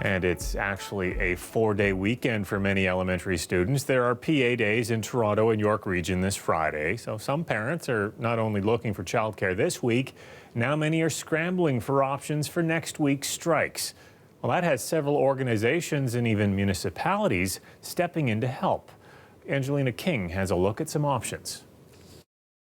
And it's actually a 4-day weekend for many elementary students. There are PA days in Toronto and York Region this Friday. So some parents are not only looking for childcare this week, now many are scrambling for options for next week's strikes. Well, that has several organizations and even municipalities stepping in to help. Angelina King has a look at some options.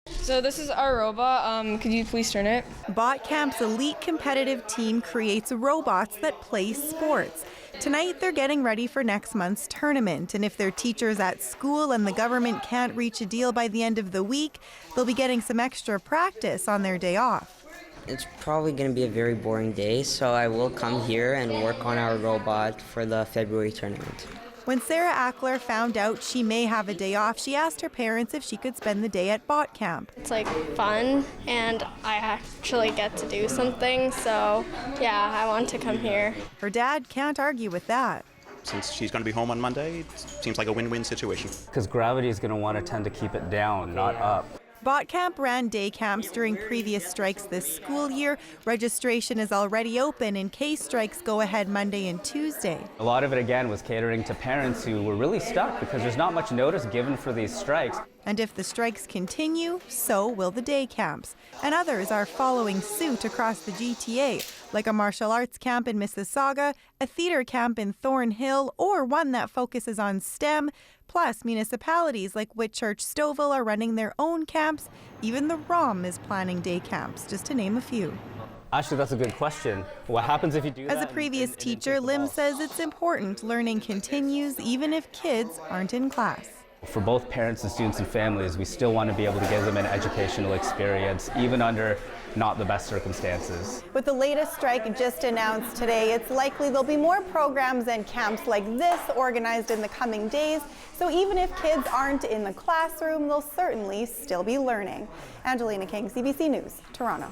So this is our robot. Could you please turn it? BotCamp's elite competitive team creates robots that play sports. Tonight, they're getting ready for next month's tournament, and if their teachers at school and the government can't reach a deal by the end of the week, they'll be getting some extra practice on their day off. It's probably going to be a very boring day, so I will come here and work on our robot for the February tournament. When Sarah Ackler found out she may have a day off, she asked her parents if she could spend the day at BotCamp. It's like fun, and I actually get to do something, so yeah, I want to come here. Her dad can't argue with that. Since she's going to be home on Monday, it seems like a win-win situation. Because gravity is going to want to tend to keep it down, not up. BotCamp ran day camps during previous strikes this school year. Registration is already open in case strikes go ahead Monday and Tuesday. A lot of it, again, was catering to parents who were really stuck because there's not much notice given for these strikes. And if the strikes continue, so will the day camps. And others are following suit across the GTA, like a martial arts camp in Mississauga, a theater camp in Thornhill, or one that focuses on STEM. Plus, municipalities like Whitchurch Stouffville are running their own camps. Even the ROM is planning day camps, just to name a few. Actually, that's a good question. What happens if you do that? As a previous teacher, Lim says it's important learning continues even if kids aren't in class. For both parents and students and families, we still want to be able to give them an educational experience, even under not the best circumstances. With the latest strike just announced today, it's likely there'll be more programs and camps like this organized in the coming days. So even if kids aren't in the classroom, they'll certainly still be learning. Angelina King, CBC News, Toronto.